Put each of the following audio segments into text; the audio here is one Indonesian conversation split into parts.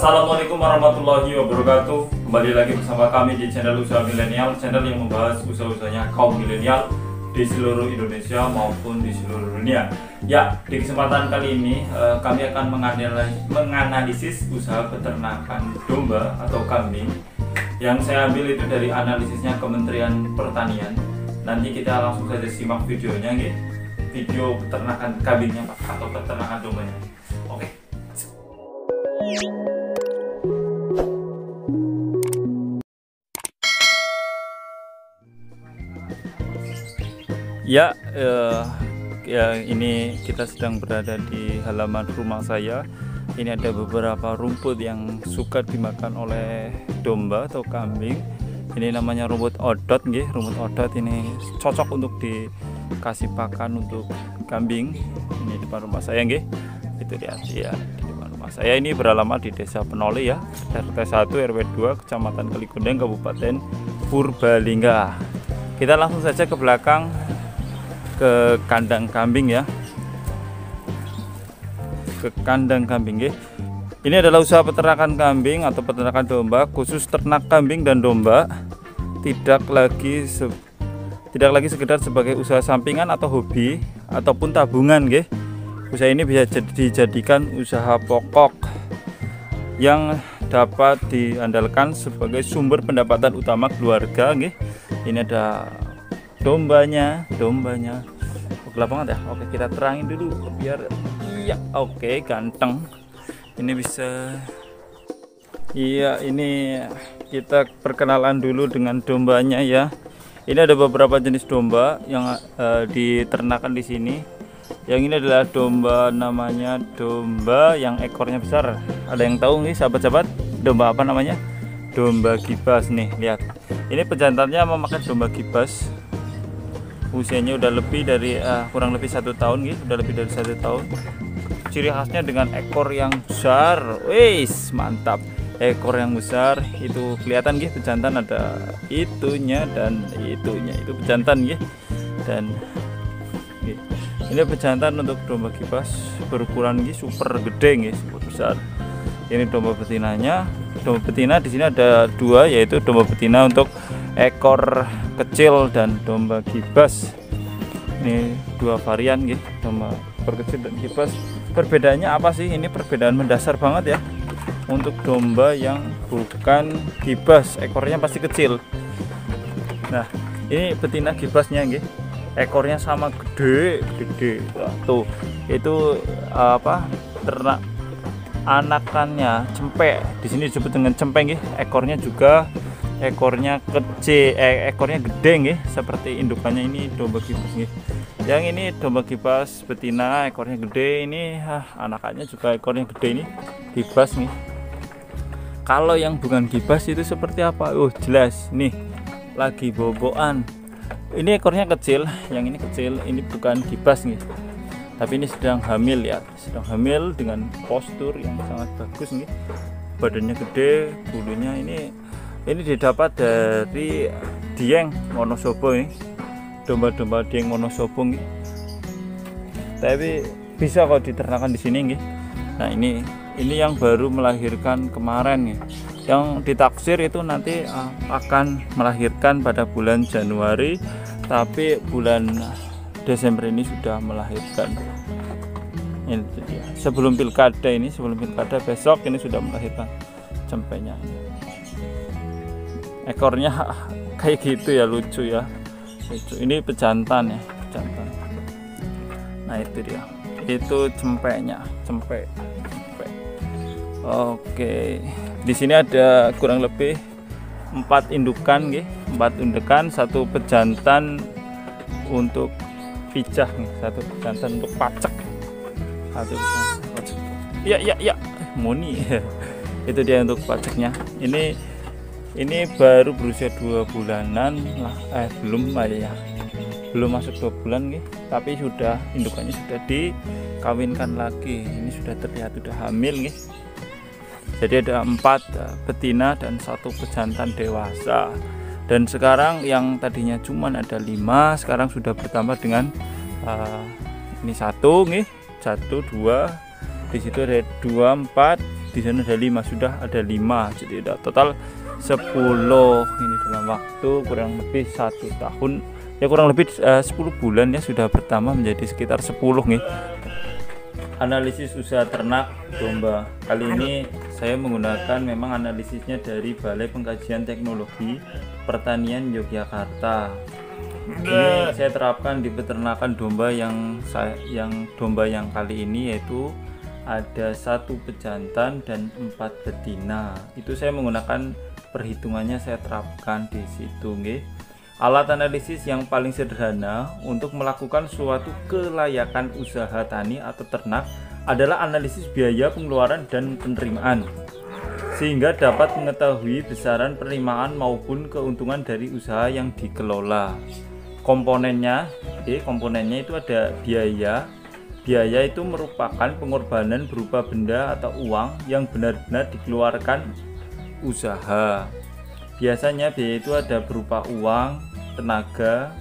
Assalamualaikum warahmatullahi wabarakatuh. Kembali lagi bersama kami di channel Usaha Milenial, channel yang membahas usaha-usahanya kaum milenial di seluruh Indonesia maupun di seluruh dunia. Ya, di kesempatan kali ini kami akan menganalisis usaha peternakan domba atau kambing. Yang saya ambil itu dari analisisnya Kementerian Pertanian. Nanti kita langsung saja simak videonya, gitu. Video peternakan kambingnya atau peternakan dombanya. Oke. Ya, ini kita sedang berada di halaman rumah saya. Ini ada beberapa rumput yang suka dimakan oleh domba atau kambing. Ini namanya rumput odot, nggih. Rumput odot ini cocok untuk dikasih pakan untuk kambing. Ini depan rumah saya, nggih. Itu lihat ya, di depan rumah saya. Ini beralamat di Desa Penoli ya, RT 1 RW 2 Kecamatan Kalikundeng Kabupaten Purbalingga. Kita langsung saja ke belakang, ke kandang kambing ya, ke kandang kambing ya. Ini adalah usaha peternakan kambing atau peternakan domba, khusus ternak kambing dan domba, tidak lagi sekedar sebagai usaha sampingan atau hobi ataupun tabungan nggih. Usaha ini bisa dijadikan usaha pokok yang dapat diandalkan sebagai sumber pendapatan utama keluarga nggih. Ini ada dombanya gelap banget ya. Oke, kita terangin dulu biar iya. Oke, ganteng. Ini bisa, iya, ini kita perkenalan dulu dengan dombanya ya. Ini ada beberapa jenis domba yang diternakan di sini. Yang ini adalah domba, namanya domba yang ekornya besar. Ada yang tahu nih sahabat-sahabat domba apa namanya? Domba gibas nih, lihat. Ini pejantannya memakai domba gibas. Usianya udah lebih dari kurang lebih 1 tahun gitu, udah lebih dari 1 tahun. Ciri khasnya dengan ekor yang besar, wis mantap. Ekor yang besar itu kelihatan gitu, pejantan ada itunya dan itunya, itu pejantan gitu. Dan gitu. Ini pejantan untuk domba gibas berukuran gitu, super gede gitu, super besar. Ini domba betinanya. Domba betina di sini ada 2, yaitu domba betina untuk ekor kecil dan domba gibas. Ini 2 varian gitu, domba ekor kecil dan gibas. Perbedaannya apa sih? Ini perbedaan mendasar banget ya. Untuk domba yang bukan gibas, ekornya pasti kecil. Nah, ini betina gibasnya gitu. Ekornya sama gede. Tuh, itu apa? Ternak anakannya cempek. Di sini disebut dengan cempek gitu. Ekornya juga kecil, ekornya gede nggih, seperti indukannya. Ini domba gibas nggih. Yang ini domba gibas betina, ekornya gede. Ini anakannya juga ekornya gede, ini gibas nih. Kalau yang bukan gibas itu seperti apa? Jelas nih, lagi bobokan. Ini ekornya kecil, yang ini kecil, ini bukan gibas nih. Tapi ini sedang hamil ya, sedang hamil dengan postur yang sangat bagus nih. Badannya gede, bulunya ini didapat dari Dieng Wonosobo ini, domba-domba Dieng Wonosobo nih. Tapi bisa kok diternakan di sini nih. Nah, ini yang baru melahirkan kemarin nih. Yang ditaksir itu nanti akan melahirkan pada bulan Januari, tapi bulan Desember ini sudah melahirkan. Ini dia. Sebelum pilkada besok ini sudah melahirkan cempeknya. Ekornya kayak gitu ya, lucu ya. Lucu. Ini pejantan ya, pejantan. Nah, itu dia. Itu cempeknya, cempek. Oke. Di sini ada kurang lebih 4 indukan nggih, 4 indukan, 1 pejantan untuk pijah nih, 1 pejantan untuk pacek. 1 pejantan pacek. Iya, moni. Itu dia untuk paceknya. Ini baru berusia 2 bulanan lah, belum ya. Belum masuk 2 bulan nih, tapi indukannya sudah dikawinkan lagi. Ini sudah terlihat sudah hamil nih. Jadi ada 4 betina dan 1 pejantan dewasa. Dan sekarang yang tadinya cuma ada 5, sekarang sudah bertambah dengan ini 1 nih, 1, 2, di situ ada 2, 4, di sana ada 5, sudah ada 5, jadi ada total 10 ini dalam waktu kurang lebih 1 tahun ya, kurang lebih 10 bulan ya, sudah bertambah menjadi sekitar 10 nih. Analisis usaha ternak domba kali ini saya menggunakan memang analisisnya dari Balai Pengkajian Teknologi Pertanian Yogyakarta. Ini saya terapkan di peternakan domba yang domba yang kali ini, yaitu ada 1 pejantan dan 4 betina. Itu saya menggunakan perhitungannya, saya terapkan di situ nggih. Alat analisis yang paling sederhana untuk melakukan suatu kelayakan usaha tani atau ternak adalah analisis biaya pengeluaran dan penerimaan, sehingga dapat mengetahui besaran penerimaan maupun keuntungan dari usaha yang dikelola. Komponennya itu ada biaya. Biaya itu merupakan pengorbanan berupa benda atau uang yang benar-benar dikeluarkan usaha. Biasanya biaya itu ada berupa uang, tenaga,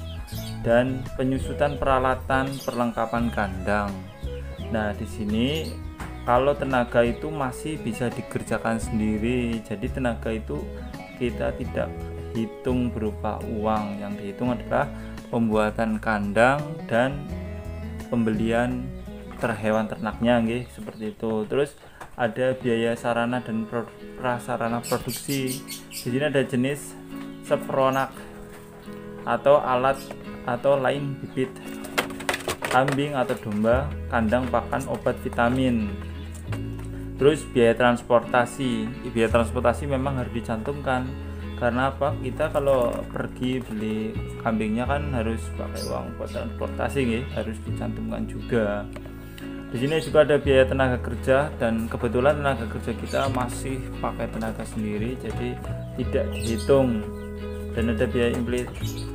dan penyusutan peralatan perlengkapan kandang. Nah, di sini kalau tenaga itu masih bisa dikerjakan sendiri. Jadi tenaga itu kita tidak hitung berupa uang, yang dihitung adalah pembuatan kandang dan pembelian hewan ternaknya nggih, seperti itu. Terus ada biaya sarana dan prasarana produksi. Di sini ada jenis sepronak atau alat atau lain bibit kambing atau domba, kandang pakan, obat vitamin. Terus biaya transportasi memang harus dicantumkan. Karena apa? Kita kalau pergi beli kambingnya kan harus pakai uang buat transportasi nggih, harus dicantumkan juga. Di sini juga ada biaya tenaga kerja, dan kebetulan tenaga kerja kita masih pakai tenaga sendiri, jadi tidak dihitung. Dan ada biaya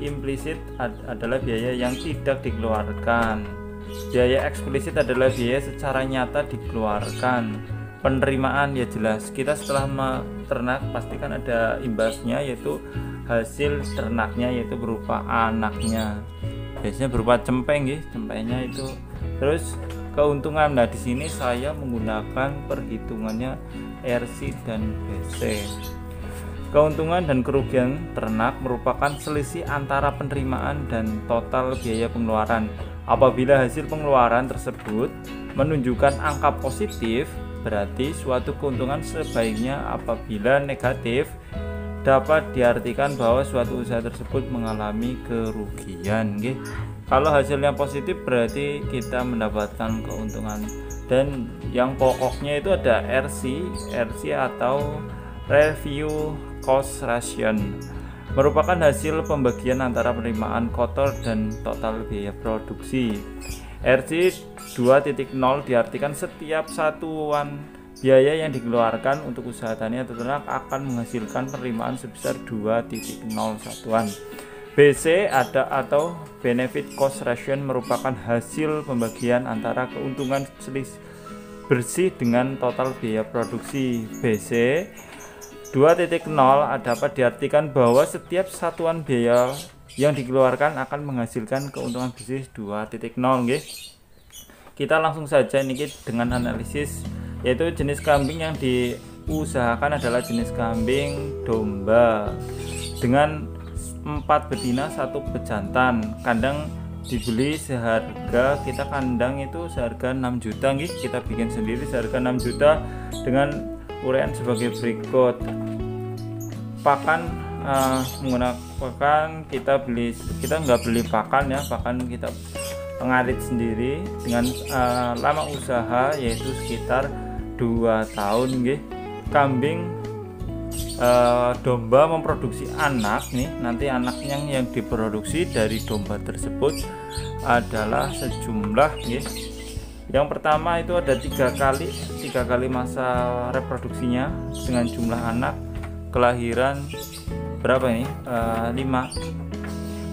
implisit adalah biaya yang tidak dikeluarkan. Biaya eksplisit adalah biaya secara nyata dikeluarkan. Penerimaan ya jelas, kita setelah ternak pastikan ada imbasnya, yaitu hasil ternaknya, yaitu berupa anaknya. Biasanya berupa cempeng nggih, cempengnya itu. Terus keuntungan. Nah, di sini saya menggunakan perhitungannya RC dan BC. Keuntungan dan kerugian ternak merupakan selisih antara penerimaan dan total biaya pengeluaran. Apabila hasil pengeluaran tersebut menunjukkan angka positif, berarti suatu keuntungan. Sebaiknya apabila negatif, dapat diartikan bahwa suatu usaha tersebut mengalami kerugian nggih. Kalau hasilnya positif berarti kita mendapatkan keuntungan. Dan yang pokoknya itu ada RC atau Review Cost Ration, merupakan hasil pembagian antara penerimaan kotor dan total biaya produksi. RC 2.0 diartikan setiap satuan biaya yang dikeluarkan untuk usaha tani atau ternak akan menghasilkan penerimaan sebesar 2.0 satuan. BC atau Benefit Cost Ration merupakan hasil pembagian antara keuntungan bersih dengan total biaya produksi. BC 2.0 dapat diartikan bahwa setiap satuan biaya yang dikeluarkan akan menghasilkan keuntungan bersih 2.0 nggih. Kita langsung saja niki dengan analisis, yaitu jenis kambing yang diusahakan adalah jenis kambing domba dengan 4 betina 1 pejantan. Kandang dibeli seharga, kita kandang itu seharga 6 juta nggih, kita bikin sendiri seharga 6 juta dengan uraian sebagai berikut. Pakan menggunakan kita nggak beli pakan ya, pakan kita pengarit sendiri dengan lama usaha yaitu sekitar 2 tahun nggih. Kambing domba memproduksi anak nih, nanti anaknya yang diproduksi dari domba tersebut adalah sejumlah nih. Yang pertama itu ada 3 kali masa reproduksinya dengan jumlah anak kelahiran berapa ini?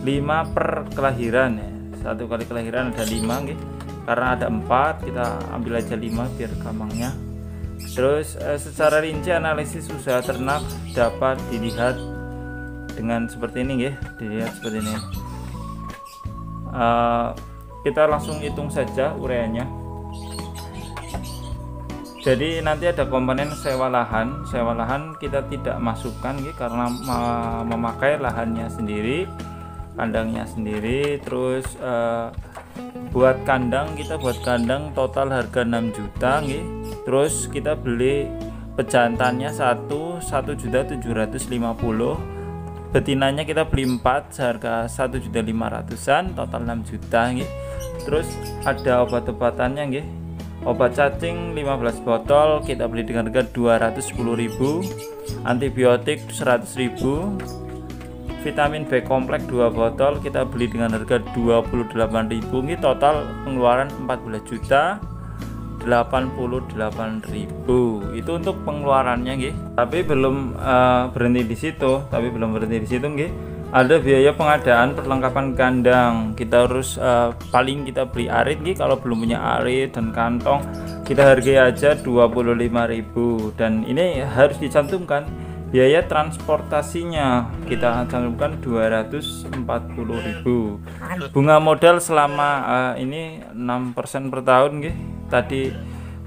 5 per kelahiran ya. 1 kali kelahiran ada 5 nih. Karena ada 4 kita ambil aja 5 biar gampangnya. Terus secara rinci analisis usaha ternak dapat dilihat dengan seperti ini ya, dilihat seperti ini. Kita langsung hitung saja uraiannya. Jadi nanti ada komponen sewa lahan kita tidak masukkan karena memakai lahannya sendiri, kandangnya sendiri. Terus buat kandang, kita buat kandang total harga 6 juta Terus kita beli pejantannya 1.750.000, betinanya kita beli 4 seharga 1.500.000-an, total 6 juta Terus ada obat-obatannya obat cacing 15 botol kita beli dengan harga 210.000, antibiotik 100.000, vitamin B kompleks 2 botol kita beli dengan harga 28.000. Ini total pengeluaran 14.088.000. Itu untuk pengeluarannya Tapi belum berhenti di situ, Ada biaya pengadaan perlengkapan kandang. Kita harus paling kita beli arit kalau belum punya arit dan kantong kita hargai aja 25.000. Dan ini harus dicantumkan biaya transportasinya, kita cantumkan 240.000. Bunga modal selama ini 6% per tahun tadi.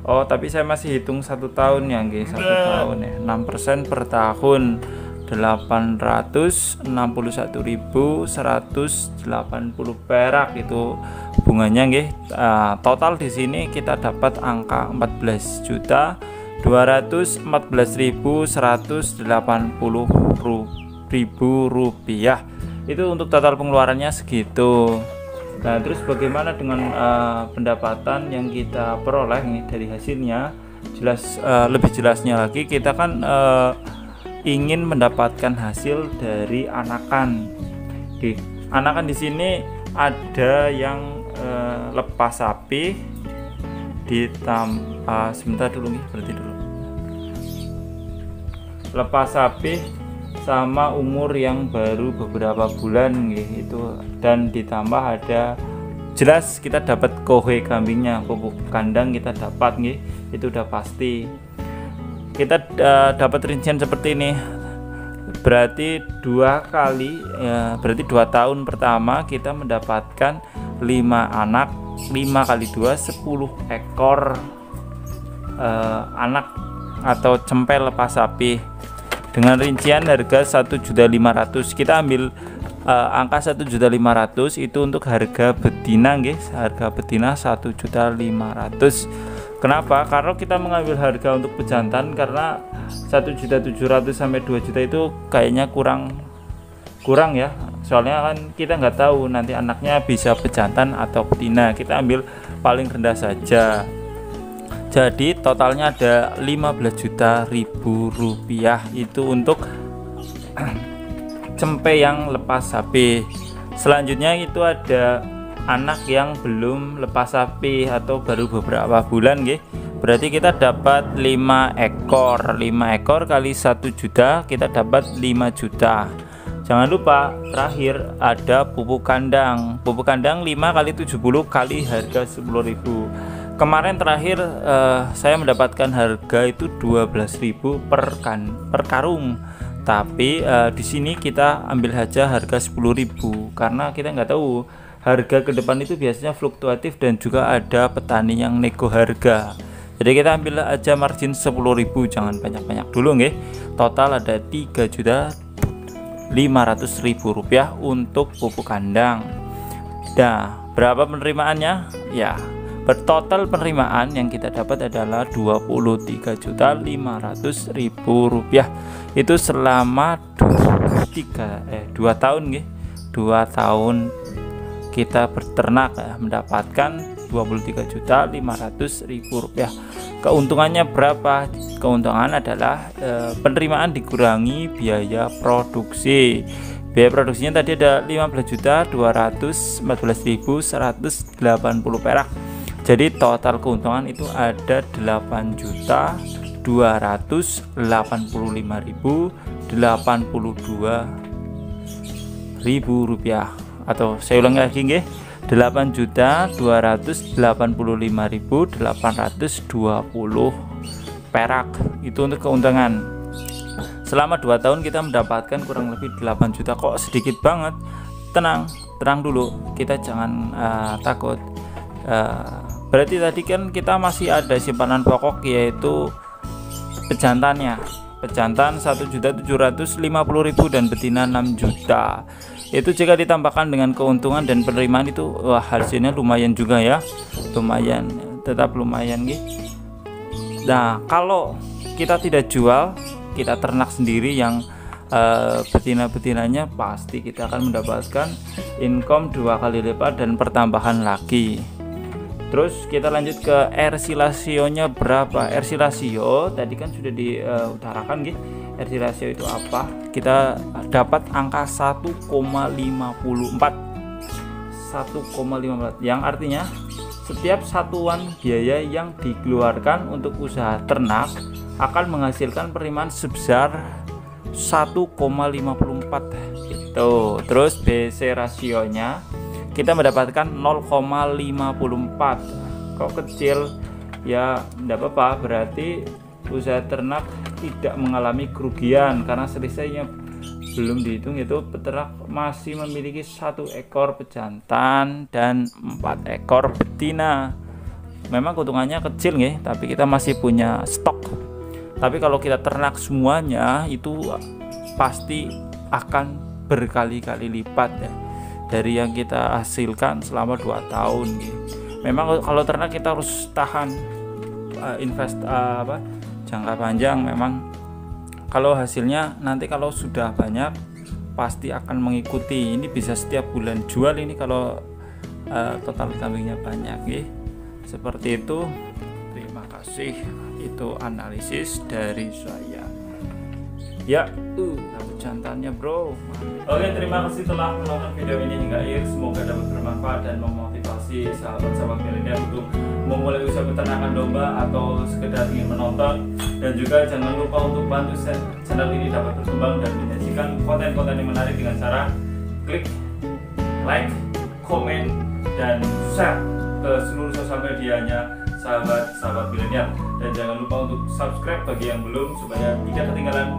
Tapi saya masih hitung 1 tahun ya 1 tahun ya, 6% per tahun 861.180 perak itu bunganya total di sini kita dapat angka 14.214.180 rupiah. Itu untuk total pengeluarannya segitu. Nah, terus bagaimana dengan pendapatan yang kita peroleh dari hasilnya? Lebih jelasnya lagi, kita kan ingin mendapatkan hasil dari anakan. Anakan di sini ada yang lepas sapi sebentar dulu berarti dulu. Lepas sapi sama umur yang baru beberapa bulan itu, dan ditambah ada jelas kita dapat kohe kambingnya, pupuk kandang kita dapat itu udah pasti. Kita dapat rincian seperti ini, berarti 2 kali berarti 2 tahun pertama kita mendapatkan 5 anak, 5 kali 2 10 ekor anak atau cempel lepas sapi dengan rincian harga 1.500.000. Kita ambil angka 1.500.000 itu untuk harga betina harga betina 1.500.000. Kenapa? Karena kita mengambil harga untuk pejantan karena 1.700.000 sampai 2 juta itu kayaknya kurang ya. Soalnya kan kita nggak tahu nanti anaknya bisa pejantan atau betina. Kita ambil paling rendah saja. Jadi totalnya ada 15.000.000 rupiah itu untuk cempe yang lepas sapi. Selanjutnya itu ada anak yang belum lepas sapi atau baru beberapa bulan berarti kita dapat 5 ekor kali 1 juta kita dapat 5 juta. Jangan lupa terakhir ada pupuk kandang 5 kali 70 kali harga 10.000. Kemarin terakhir saya mendapatkan harga itu 12.000 per karung. Tapi di sini kita ambil saja harga 10.000 karena kita nggak tahu harga ke depan itu biasanya fluktuatif dan juga ada petani yang nego harga. Jadi kita ambil aja margin 10.000, jangan banyak-banyak dulu Total ada 3.500.000 rupiah untuk pupuk kandang. Nah, berapa penerimaannya? Ya, bertotal penerimaan yang kita dapat adalah 23.500.000 rupiah. Itu selama 2 tahun 2 tahun kita berternak mendapatkan 23.500.000 rupiah. Keuntungannya berapa? Keuntungan adalah penerimaan dikurangi biaya produksi. Biaya produksinya tadi ada 15.214.180 perak. Jadi total keuntungan itu ada 8.285.082 rupiah. Atau saya ulang lagi 8.285.820 perak. Itu untuk keuntungan. Selama 2 tahun kita mendapatkan kurang lebih 8 juta. Kok sedikit banget? Tenang dulu, kita jangan takut. Berarti tadi kan kita masih ada simpanan pokok, yaitu pejantannya. Pejantan 1.750.000 dan betina 6 juta. Itu jika ditambahkan dengan keuntungan dan penerimaan itu, wah, hasilnya lumayan juga ya. Lumayan, tetap lumayan gitu. Nah, kalau kita tidak jual, kita ternak sendiri yang betina-betinanya, pasti kita akan mendapatkan income 2 kali lipat dan pertambahan lagi. Terus kita lanjut ke RC rasionya berapa. RC rasio tadi kan sudah diutarakan gitu. RC rasio itu apa? Kita dapat angka 1,54, yang artinya setiap satuan biaya yang dikeluarkan untuk usaha ternak akan menghasilkan penerimaan sebesar 1,54 itu. Terus BC rasionya kita mendapatkan 0,54. Kok kecil ya, tidak apa-apa, berarti usaha ternak tidak mengalami kerugian karena selisihnya belum dihitung. Itu peternak masih memiliki 1 ekor pejantan dan 4 ekor betina. Memang keuntungannya kecil nih, tapi kita masih punya stok. Tapi kalau kita ternak semuanya itu pasti akan berkali-kali lipat ya dari yang kita hasilkan selama 2 tahun gitu. Memang kalau ternak kita harus tahan jangka panjang. Memang kalau hasilnya nanti kalau sudah banyak pasti akan mengikuti. Ini bisa setiap bulan jual ini kalau total kambingnya banyak gitu. Seperti itu. Terima kasih, itu analisis dari saya ya. Jantannya bro. Oke, terima kasih telah menonton video ini hingga akhir. Semoga dapat bermanfaat dan memotivasi sahabat-sahabat milenial untuk memulai usaha peternakan domba atau sekedar ingin menonton. Dan juga jangan lupa untuk bantu channel ini dapat berkembang dan menyajikan konten-konten yang menarik dengan cara klik like, komen, dan share ke seluruh sosial medianya sahabat-sahabat milenial. Dan jangan lupa untuk subscribe bagi yang belum, supaya tidak ketinggalan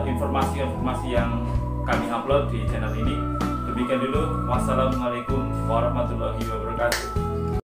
informasi-informasi yang kami upload di channel ini. Demikian dulu, wassalamualaikum warahmatullahi wabarakatuh.